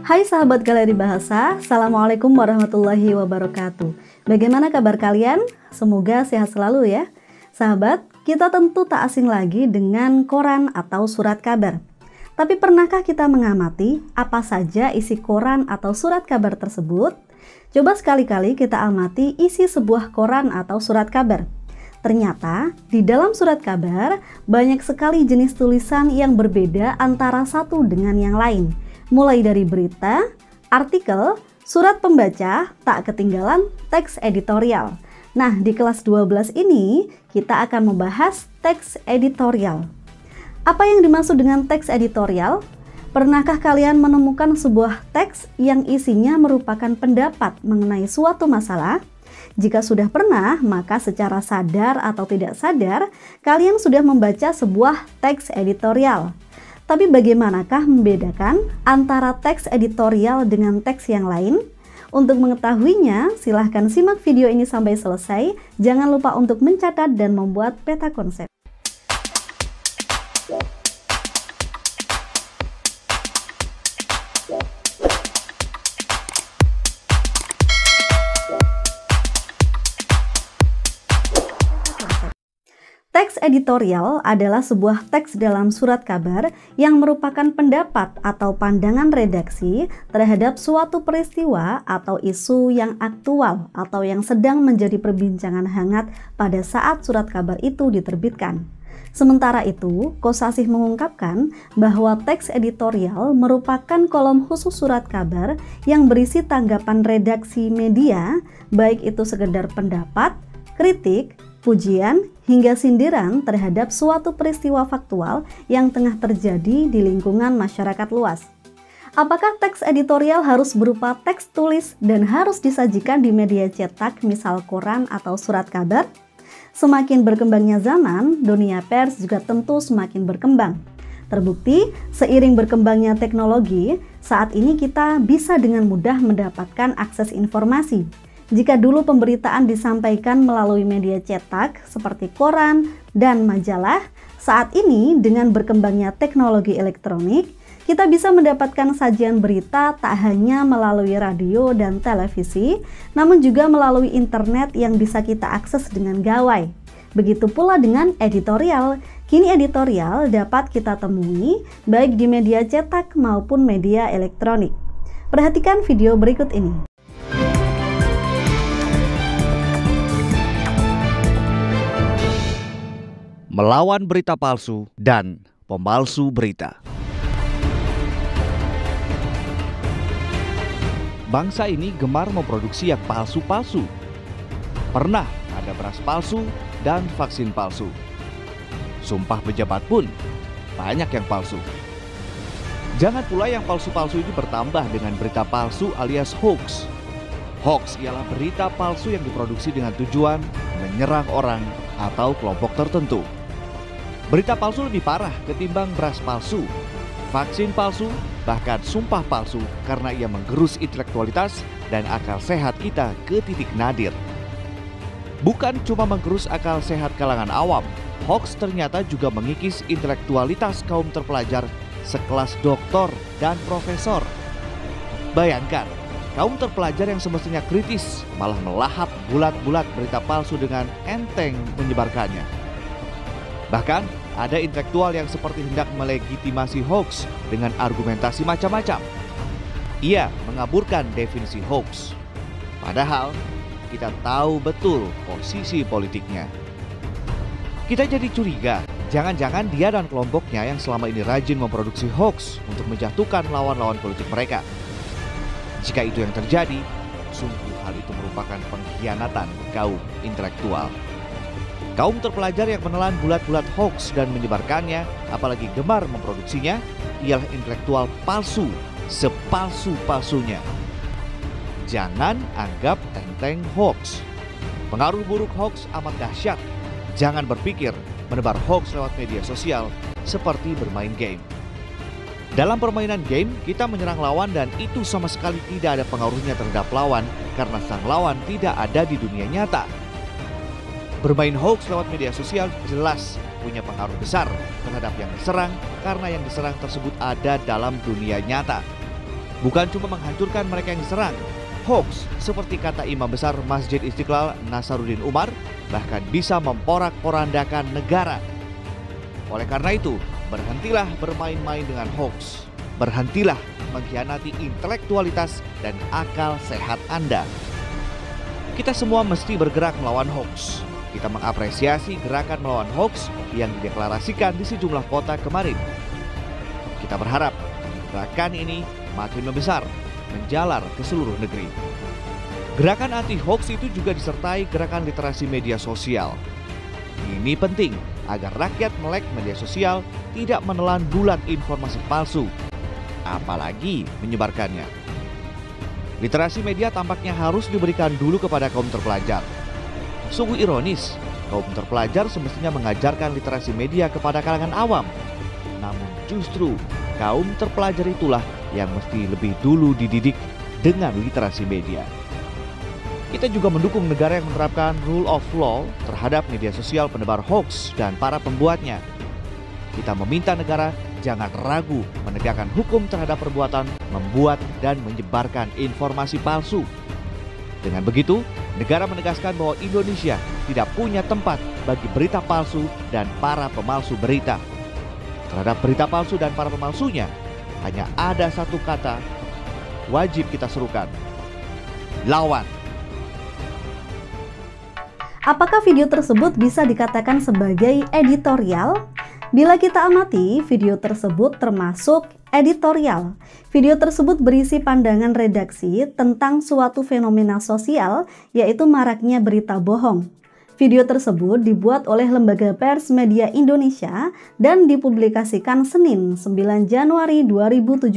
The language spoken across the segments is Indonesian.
Hai sahabat Galeri Bahasa, Assalamualaikum warahmatullahi wabarakatuh. Bagaimana kabar kalian? Semoga sehat selalu ya. Sahabat, kita tentu tak asing lagi dengan koran atau surat kabar. Tapi pernahkah kita mengamati apa saja isi koran atau surat kabar tersebut? Coba sekali-kali kita amati isi sebuah koran atau surat kabar. Ternyata di dalam surat kabar banyak sekali jenis tulisan yang berbeda antara satu dengan yang lain. Mulai dari berita, artikel, surat pembaca, tak ketinggalan teks editorial. Nah, di kelas 12 ini kita akan membahas teks editorial. Apa yang dimaksud dengan teks editorial? Pernahkah kalian menemukan sebuah teks yang isinya merupakan pendapat mengenai suatu masalah? Jika sudah pernah, maka secara sadar atau tidak sadar, kalian sudah membaca sebuah teks editorial. Tapi bagaimanakah membedakan antara teks editorial dengan teks yang lain? Untuk mengetahuinya, silahkan simak video ini sampai selesai. Jangan lupa untuk mencatat dan membuat peta konsep. Teks editorial adalah sebuah teks dalam surat kabar yang merupakan pendapat atau pandangan redaksi terhadap suatu peristiwa atau isu yang aktual atau yang sedang menjadi perbincangan hangat pada saat surat kabar itu diterbitkan. Sementara itu, Kosasih mengungkapkan bahwa teks editorial merupakan kolom khusus surat kabar yang berisi tanggapan redaksi media, baik itu sekedar pendapat, kritik, pujian, hingga sindiran terhadap suatu peristiwa faktual yang tengah terjadi di lingkungan masyarakat luas. Apakah teks editorial harus berupa teks tulis dan harus disajikan di media cetak, misal koran atau surat kabar? Semakin berkembangnya zaman, dunia pers juga tentu semakin berkembang. Terbukti, seiring berkembangnya teknologi, saat ini kita bisa dengan mudah mendapatkan akses informasi. Jika dulu pemberitaan disampaikan melalui media cetak seperti koran dan majalah, saat ini dengan berkembangnya teknologi elektronik, kita bisa mendapatkan sajian berita tak hanya melalui radio dan televisi, namun juga melalui internet yang bisa kita akses dengan gawai. Begitu pula dengan editorial. Kini editorial dapat kita temui baik di media cetak maupun media elektronik. Perhatikan video berikut ini. Melawan berita palsu dan pemalsu berita. Bangsa ini gemar memproduksi yang palsu-palsu. Pernah ada beras palsu dan vaksin palsu. Sumpah pejabat pun banyak yang palsu. Jangan pula yang palsu-palsu ini bertambah dengan berita palsu alias hoax. Hoax ialah berita palsu yang diproduksi dengan tujuan menyerang orang atau kelompok tertentu. Berita palsu lebih parah ketimbang beras palsu, vaksin palsu, bahkan sumpah palsu karena ia menggerus intelektualitas dan akal sehat kita ke titik nadir. Bukan cuma menggerus akal sehat kalangan awam, hoax ternyata juga mengikis intelektualitas kaum terpelajar sekelas doktor dan profesor. Bayangkan, kaum terpelajar yang semestinya kritis malah melahap bulat-bulat berita palsu dengan enteng menyebarkannya. Bahkan, ada intelektual yang seperti hendak melegitimasi hoax dengan argumentasi macam-macam. Ia mengaburkan definisi hoax. Padahal, kita tahu betul posisi politiknya. Kita jadi curiga, jangan-jangan dia dan kelompoknya yang selama ini rajin memproduksi hoax untuk menjatuhkan lawan-lawan politik mereka. Jika itu yang terjadi, sungguh hal itu merupakan pengkhianatan kaum intelektual. Kaum terpelajar yang menelan bulat-bulat hoax dan menyebarkannya, apalagi gemar memproduksinya, ialah intelektual palsu, sepalsu-palsunya. Jangan anggap enteng hoax. Pengaruh buruk hoax amat dahsyat. Jangan berpikir menebar hoax lewat media sosial seperti bermain game. Dalam permainan game, kita menyerang lawan dan itu sama sekali tidak ada pengaruhnya terhadap lawan karena sang lawan tidak ada di dunia nyata. Bermain hoax lewat media sosial jelas punya pengaruh besar terhadap yang diserang karena yang diserang tersebut ada dalam dunia nyata. Bukan cuma menghancurkan mereka yang diserang, hoax seperti kata Imam Besar Masjid Istiqlal Nasaruddin Umar bahkan bisa memporak-porandakan negara. Oleh karena itu, berhentilah bermain-main dengan hoax. Berhentilah mengkhianati intelektualitas dan akal sehat Anda. Kita semua mesti bergerak melawan hoax. Kita mengapresiasi gerakan melawan hoax yang dideklarasikan di sejumlah kota kemarin. Kita berharap gerakan ini makin membesar, menjalar ke seluruh negeri. Gerakan anti-hoax itu juga disertai gerakan literasi media sosial. Ini penting agar rakyat melek media sosial tidak menelan bulat informasi palsu, apalagi menyebarkannya. Literasi media tampaknya harus diberikan dulu kepada kaum terpelajar. Sungguh ironis, kaum terpelajar semestinya mengajarkan literasi media kepada kalangan awam. Namun justru kaum terpelajar itulah yang mesti lebih dulu dididik dengan literasi media. Kita juga mendukung negara yang menerapkan rule of law terhadap media sosial penebar hoax dan para pembuatnya. Kita meminta negara jangan ragu menegakkan hukum terhadap perbuatan membuat dan menyebarkan informasi palsu. Dengan begitu, negara menegaskan bahwa Indonesia tidak punya tempat bagi berita palsu dan para pemalsu berita. Terhadap berita palsu dan para pemalsunya, hanya ada satu kata wajib kita serukan: lawan. Apakah video tersebut bisa dikatakan sebagai editorial? Bila kita amati, video tersebut termasuk editorial. Video tersebut berisi pandangan redaksi tentang suatu fenomena sosial, yaitu maraknya berita bohong. Video tersebut dibuat oleh Lembaga Pers Media Indonesia dan dipublikasikan Senin 9 Januari 2017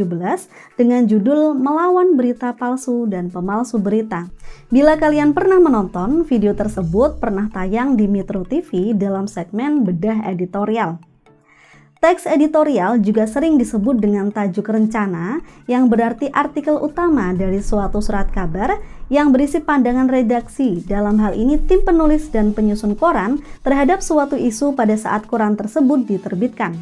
dengan judul Melawan Berita Palsu dan Pemalsu Berita. Bila kalian pernah menonton, video tersebut pernah tayang di Metro TV dalam segmen Bedah Editorial. Teks editorial juga sering disebut dengan tajuk rencana, yang berarti artikel utama dari suatu surat kabar yang berisi pandangan redaksi, dalam hal ini tim penulis dan penyusun koran, terhadap suatu isu pada saat koran tersebut diterbitkan.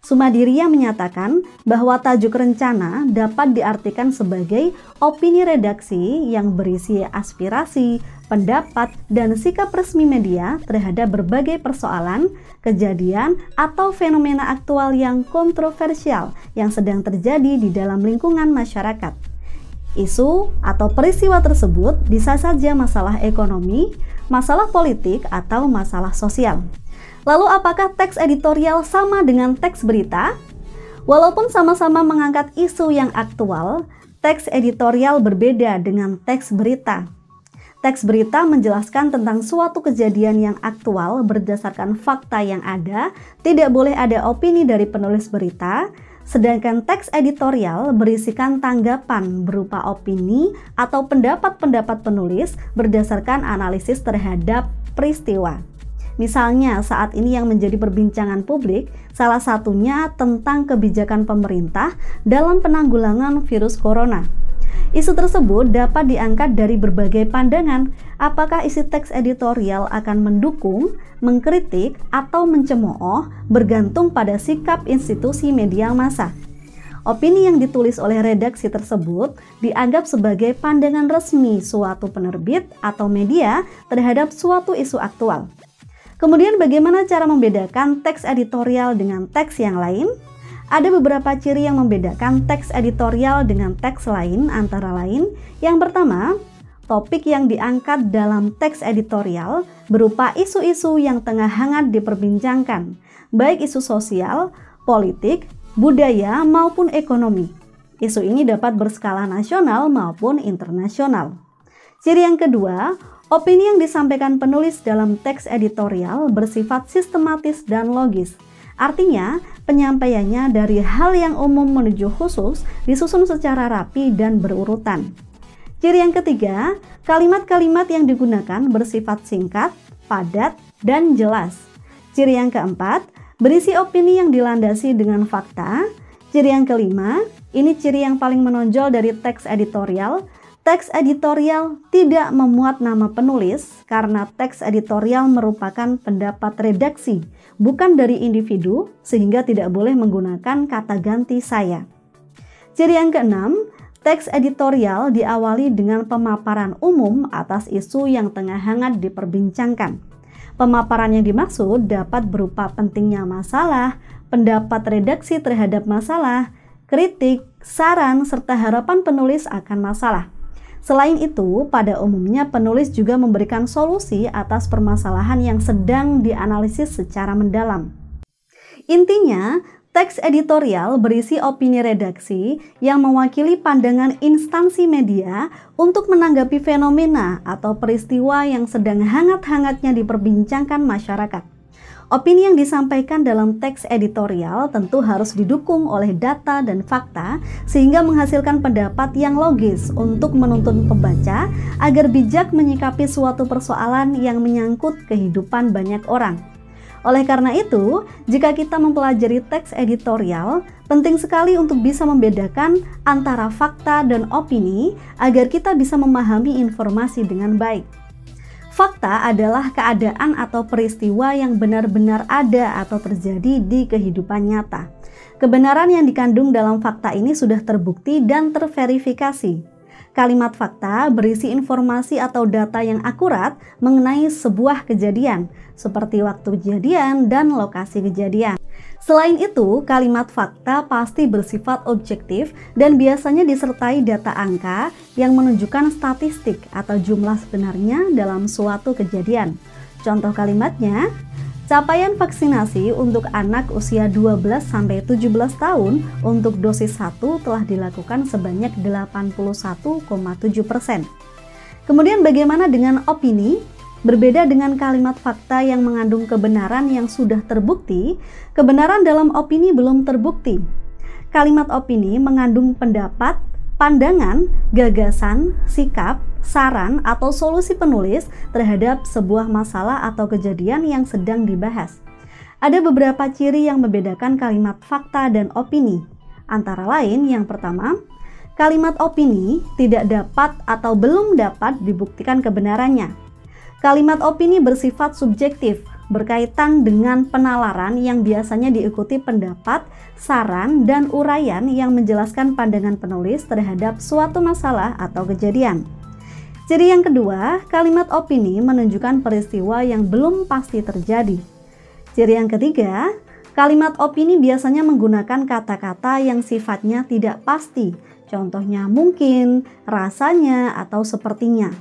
Sumadiria menyatakan bahwa tajuk rencana dapat diartikan sebagai opini redaksi yang berisi aspirasi, pendapat, dan sikap resmi media terhadap berbagai persoalan, kejadian, atau fenomena aktual yang kontroversial yang sedang terjadi di dalam lingkungan masyarakat. Isu atau peristiwa tersebut bisa saja masalah ekonomi, masalah politik, atau masalah sosial. Lalu apakah teks editorial sama dengan teks berita? Walaupun sama-sama mengangkat isu yang aktual, teks editorial berbeda dengan teks berita. Teks berita menjelaskan tentang suatu kejadian yang aktual berdasarkan fakta yang ada, tidak boleh ada opini dari penulis berita, sedangkan teks editorial berisikan tanggapan berupa opini atau pendapat-pendapat penulis berdasarkan analisis terhadap peristiwa. Misalnya saat ini yang menjadi perbincangan publik, salah satunya tentang kebijakan pemerintah dalam penanggulangan virus corona. Isu tersebut dapat diangkat dari berbagai pandangan, apakah isi teks editorial akan mendukung, mengkritik, atau mencemooh, bergantung pada sikap institusi media massa. Opini yang ditulis oleh redaksi tersebut dianggap sebagai pandangan resmi suatu penerbit atau media terhadap suatu isu aktual. Kemudian bagaimana cara membedakan teks editorial dengan teks yang lain? Ada beberapa ciri yang membedakan teks editorial dengan teks lain, antara lain, yang pertama, topik yang diangkat dalam teks editorial berupa isu-isu yang tengah hangat diperbincangkan, baik isu sosial, politik, budaya, maupun ekonomi. Isu ini dapat berskala nasional maupun internasional. Ciri yang kedua, opini yang disampaikan penulis dalam teks editorial bersifat sistematis dan logis. Artinya, penyampaiannya dari hal yang umum menuju khusus disusun secara rapi dan berurutan. Ciri yang ketiga, kalimat-kalimat yang digunakan bersifat singkat, padat, dan jelas. Ciri yang keempat, berisi opini yang dilandasi dengan fakta. Ciri yang kelima, ini ciri yang paling menonjol dari teks editorial. Teks editorial tidak memuat nama penulis karena teks editorial merupakan pendapat redaksi, bukan dari individu, sehingga tidak boleh menggunakan kata ganti saya. Ciri yang keenam, Teks editorial diawali dengan pemaparan umum atas isu yang tengah hangat diperbincangkan. Pemaparan yang dimaksud dapat berupa pentingnya masalah, pendapat redaksi terhadap masalah, kritik, saran, serta harapan penulis akan masalah. Selain itu, pada umumnya penulis juga memberikan solusi atas permasalahan yang sedang dianalisis secara mendalam. Intinya, teks editorial berisi opini redaksi yang mewakili pandangan instansi media untuk menanggapi fenomena atau peristiwa yang sedang hangat-hangatnya diperbincangkan masyarakat. Opini yang disampaikan dalam teks editorial tentu harus didukung oleh data dan fakta sehingga menghasilkan pendapat yang logis untuk menuntun pembaca agar bijak menyikapi suatu persoalan yang menyangkut kehidupan banyak orang. Oleh karena itu, jika kita mempelajari teks editorial, penting sekali untuk bisa membedakan antara fakta dan opini agar kita bisa memahami informasi dengan baik. Fakta adalah keadaan atau peristiwa yang benar-benar ada atau terjadi di kehidupan nyata. Kebenaran yang dikandung dalam fakta ini sudah terbukti dan terverifikasi. Kalimat fakta berisi informasi atau data yang akurat mengenai sebuah kejadian, seperti waktu kejadian dan lokasi kejadian. Selain itu, kalimat fakta pasti bersifat objektif dan biasanya disertai data angka yang menunjukkan statistik atau jumlah sebenarnya dalam suatu kejadian. Contoh kalimatnya, capaian vaksinasi untuk anak usia 12-17 tahun untuk dosis 1 telah dilakukan sebanyak 81,7%. Kemudian bagaimana dengan opini? Berbeda dengan kalimat fakta yang mengandung kebenaran yang sudah terbukti, kebenaran dalam opini belum terbukti. Kalimat opini mengandung pendapat, pandangan, gagasan, sikap, saran, atau solusi penulis terhadap sebuah masalah atau kejadian yang sedang dibahas. Ada beberapa ciri yang membedakan kalimat fakta dan opini. Antara lain, yang pertama, kalimat opini tidak dapat atau belum dapat dibuktikan kebenarannya. Kalimat opini bersifat subjektif, berkaitan dengan penalaran yang biasanya diikuti pendapat, saran, dan uraian yang menjelaskan pandangan penulis terhadap suatu masalah atau kejadian. Ciri yang kedua, kalimat opini menunjukkan peristiwa yang belum pasti terjadi. Ciri yang ketiga, kalimat opini biasanya menggunakan kata-kata yang sifatnya tidak pasti, contohnya mungkin, rasanya, atau sepertinya.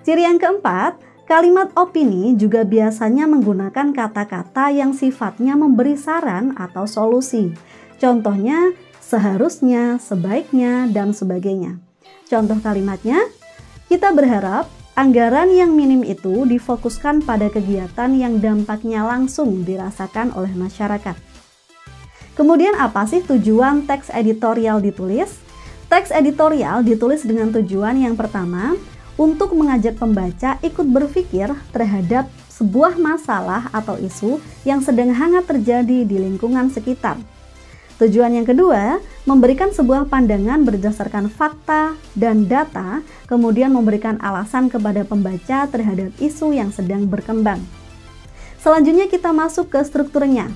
Ciri yang keempat, kalimat opini juga biasanya menggunakan kata-kata yang sifatnya memberi saran atau solusi. Contohnya, seharusnya, sebaiknya, dan sebagainya. Contoh kalimatnya, kita berharap anggaran yang minim itu difokuskan pada kegiatan yang dampaknya langsung dirasakan oleh masyarakat. Kemudian apa sih tujuan teks editorial ditulis? Teks editorial ditulis dengan tujuan yang pertama, untuk mengajak pembaca ikut berpikir terhadap sebuah masalah atau isu yang sedang hangat terjadi di lingkungan sekitar. Tujuan yang kedua, memberikan sebuah pandangan berdasarkan fakta dan data, kemudian memberikan alasan kepada pembaca terhadap isu yang sedang berkembang. Selanjutnya kita masuk ke strukturnya.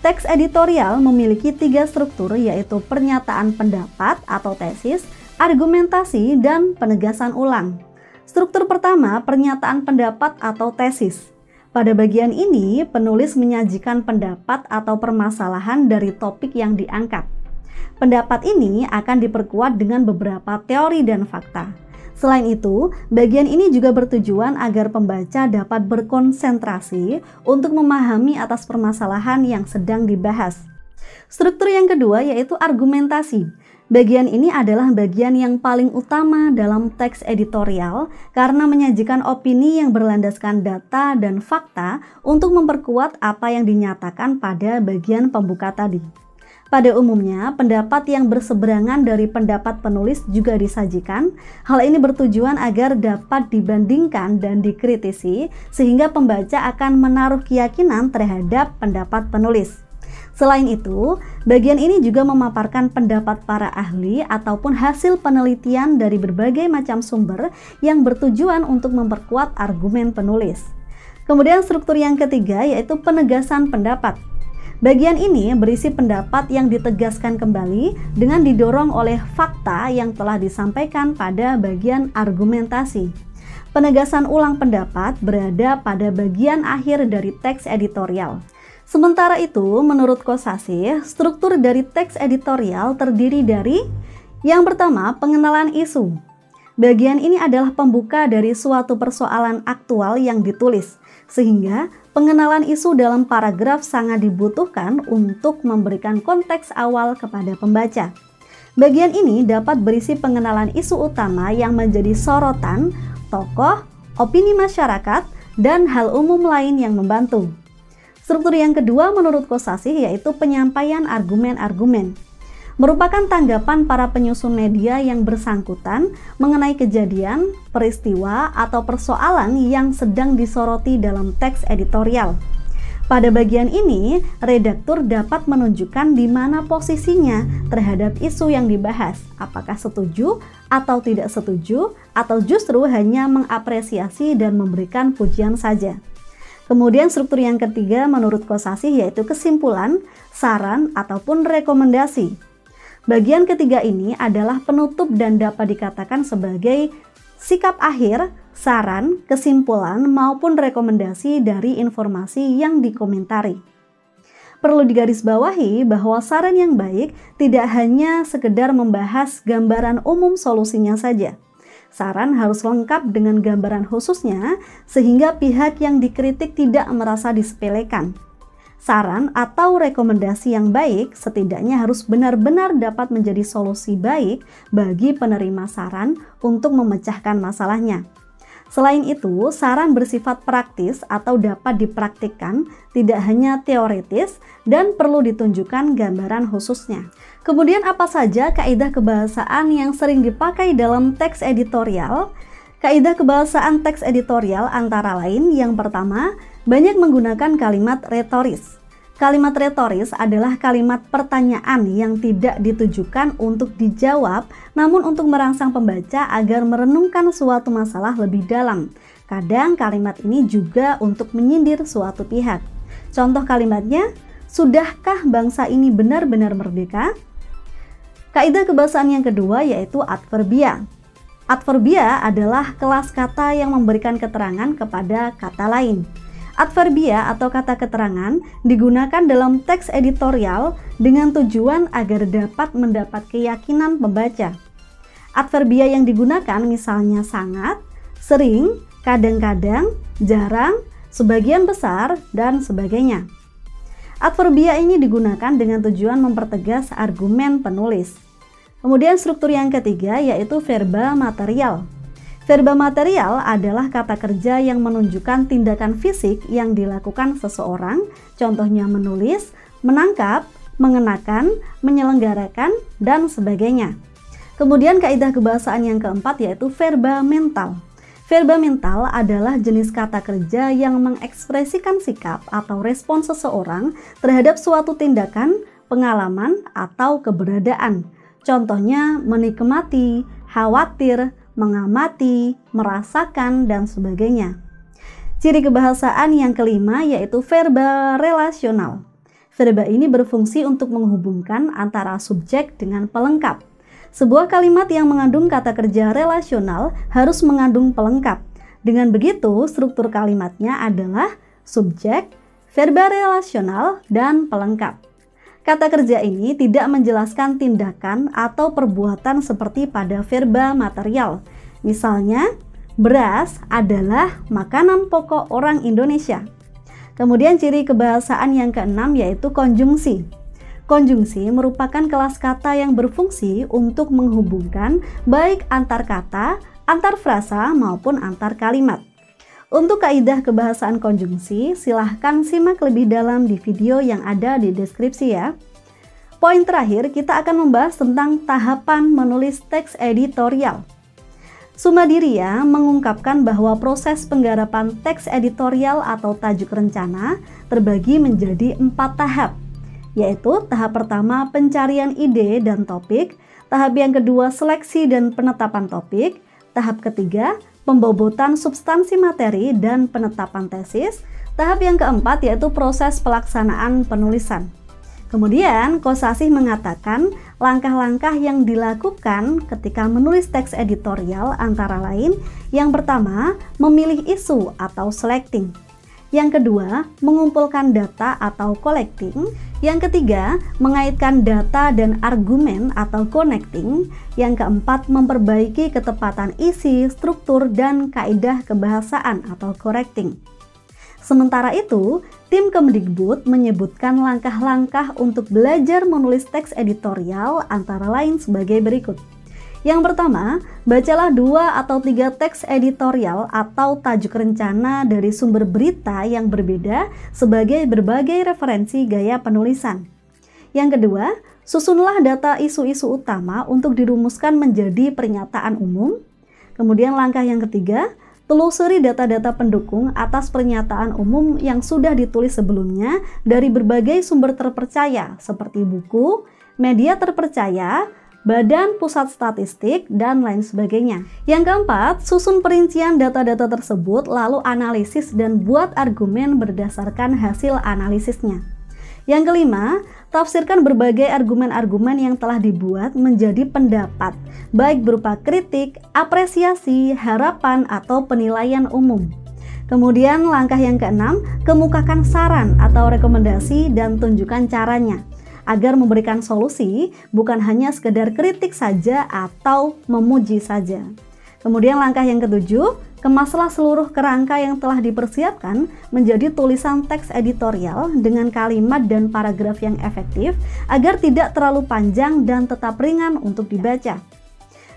Teks editorial memiliki 3 struktur, yaitu pernyataan pendapat atau tesis, argumentasi, dan penegasan ulang. Struktur pertama, pernyataan pendapat atau tesis. Pada bagian ini, penulis menyajikan pendapat atau permasalahan dari topik yang diangkat. Pendapat ini akan diperkuat dengan beberapa teori dan fakta. Selain itu, bagian ini juga bertujuan agar pembaca dapat berkonsentrasi untuk memahami atas permasalahan yang sedang dibahas. Struktur yang kedua yaitu argumentasi. Bagian ini adalah bagian yang paling utama dalam teks editorial karena menyajikan opini yang berlandaskan data dan fakta untuk memperkuat apa yang dinyatakan pada bagian pembuka tadi. Pada umumnya, pendapat yang berseberangan dari pendapat penulis juga disajikan. Hal ini bertujuan agar dapat dibandingkan dan dikritisi sehingga pembaca akan menaruh keyakinan terhadap pendapat penulis. Selain itu, bagian ini juga memaparkan pendapat para ahli ataupun hasil penelitian dari berbagai macam sumber yang bertujuan untuk memperkuat argumen penulis. Kemudian struktur yang ketiga yaitu penegasan pendapat. Bagian ini berisi pendapat yang ditegaskan kembali dengan didorong oleh fakta yang telah disampaikan pada bagian argumentasi. Penegasan ulang pendapat berada pada bagian akhir dari teks editorial. Sementara itu, menurut Kosasih, struktur dari teks editorial terdiri dari yang pertama, pengenalan isu. Bagian ini adalah pembuka dari suatu persoalan aktual yang ditulis, sehingga pengenalan isu dalam paragraf sangat dibutuhkan untuk memberikan konteks awal kepada pembaca. Bagian ini dapat berisi pengenalan isu utama yang menjadi sorotan, tokoh, opini masyarakat, dan hal umum lain yang membantu. Struktur yang kedua menurut Kosasih yaitu penyampaian argumen-argumen. Merupakan tanggapan para penyusun media yang bersangkutan mengenai kejadian, peristiwa, atau persoalan yang sedang disoroti dalam teks editorial. Pada bagian ini, redaktur dapat menunjukkan di mana posisinya terhadap isu yang dibahas, apakah setuju atau tidak setuju, atau justru hanya mengapresiasi dan memberikan pujian saja. Kemudian struktur yang ketiga menurut Kosasih yaitu kesimpulan, saran, ataupun rekomendasi. Bagian ketiga ini adalah penutup dan dapat dikatakan sebagai sikap akhir, saran, kesimpulan, maupun rekomendasi dari informasi yang dikomentari. Perlu digarisbawahi bahwa saran yang baik tidak hanya sekedar membahas gambaran umum solusinya saja. Saran harus lengkap dengan gambaran khususnya sehingga pihak yang dikritik tidak merasa disepelekan. Saran atau rekomendasi yang baik setidaknya harus benar-benar dapat menjadi solusi baik bagi penerima saran untuk memecahkan masalahnya. Selain itu, saran bersifat praktis atau dapat dipraktikkan, tidak hanya teoritis dan perlu ditunjukkan gambaran khususnya. Kemudian apa saja kaidah kebahasaan yang sering dipakai dalam teks editorial? Kaidah kebahasaan teks editorial antara lain yang pertama, banyak menggunakan kalimat retoris. Kalimat retoris adalah kalimat pertanyaan yang tidak ditujukan untuk dijawab, namun untuk merangsang pembaca agar merenungkan suatu masalah lebih dalam. Kadang kalimat ini juga untuk menyindir suatu pihak. Contoh kalimatnya, sudahkah bangsa ini benar-benar merdeka? Kaidah kebahasaan yang kedua yaitu adverbia. Adverbia adalah kelas kata yang memberikan keterangan kepada kata lain. Adverbia atau kata keterangan digunakan dalam teks editorial dengan tujuan agar dapat mendapat keyakinan pembaca. Adverbia yang digunakan misalnya sangat, sering, kadang-kadang, jarang, sebagian besar, dan sebagainya. Adverbia ini digunakan dengan tujuan mempertegas argumen penulis. Kemudian struktur yang ketiga yaitu verba material. Verba material adalah kata kerja yang menunjukkan tindakan fisik yang dilakukan seseorang, contohnya menulis, menangkap, mengenakan, menyelenggarakan, dan sebagainya. Kemudian kaidah kebahasaan yang keempat yaitu verba mental. Verba mental adalah jenis kata kerja yang mengekspresikan sikap atau respons seseorang terhadap suatu tindakan, pengalaman, atau keberadaan. Contohnya menikmati, khawatir, mengamati, merasakan, dan sebagainya. Ciri kebahasaan yang kelima yaitu verba relasional. Verba ini berfungsi untuk menghubungkan antara subjek dengan pelengkap. Sebuah kalimat yang mengandung kata kerja relasional harus mengandung pelengkap. Dengan begitu, struktur kalimatnya adalah subjek, verba relasional, dan pelengkap. Kata kerja ini tidak menjelaskan tindakan atau perbuatan seperti pada verba material. Misalnya, beras adalah makanan pokok orang Indonesia. Kemudian ciri kebahasaan yang keenam yaitu konjungsi. Konjungsi merupakan kelas kata yang berfungsi untuk menghubungkan baik antar kata, antar frasa maupun antar kalimat. Untuk kaidah kebahasaan konjungsi, silahkan simak lebih dalam di video yang ada di deskripsi ya. Poin terakhir, kita akan membahas tentang tahapan menulis teks editorial. Sumadiria mengungkapkan bahwa proses penggarapan teks editorial atau tajuk rencana terbagi menjadi 4 tahap, yaitu tahap pertama pencarian ide dan topik, tahap yang kedua seleksi dan penetapan topik, tahap ketiga pembobotan substansi materi dan penetapan tesis, Tahap yang keempat yaitu proses pelaksanaan penulisan. Kemudian, Kosasih mengatakan langkah-langkah yang dilakukan ketika menulis teks editorial antara lain, yang pertama, memilih isu atau selecting. Yang kedua, mengumpulkan data atau collecting. Yang ketiga, mengaitkan data dan argumen atau connecting. Yang keempat, memperbaiki ketepatan isi, struktur, dan kaidah kebahasaan atau correcting. Sementara itu, tim Kemdikbud menyebutkan langkah-langkah untuk belajar menulis teks editorial antara lain sebagai berikut. Yang pertama, bacalah 2 atau 3 teks editorial atau tajuk rencana dari sumber berita yang berbeda sebagai berbagai referensi gaya penulisan. Yang kedua, susunlah data isu-isu utama untuk dirumuskan menjadi pernyataan umum. Kemudian langkah yang ketiga, telusuri data-data pendukung atas pernyataan umum yang sudah ditulis sebelumnya dari berbagai sumber terpercaya seperti buku, media terpercaya, Badan Pusat Statistik, dan lain sebagainya. Yang keempat, susun perincian data-data tersebut lalu analisis dan buat argumen berdasarkan hasil analisisnya. Yang kelima, tafsirkan berbagai argumen-argumen yang telah dibuat menjadi pendapat, baik berupa kritik, apresiasi, harapan, atau penilaian umum. Kemudian langkah yang keenam, kemukakan saran atau rekomendasi dan tunjukkan caranya, agar memberikan solusi bukan hanya sekedar kritik saja atau memuji saja. Kemudian langkah yang ketujuh, kemaslah seluruh kerangka yang telah dipersiapkan menjadi tulisan teks editorial dengan kalimat dan paragraf yang efektif agar tidak terlalu panjang dan tetap ringan untuk dibaca.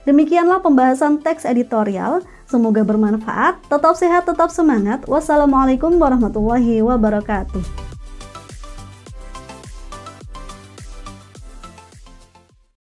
Demikianlah pembahasan teks editorial, semoga bermanfaat, tetap sehat, tetap semangat. Wassalamualaikum warahmatullahi wabarakatuh.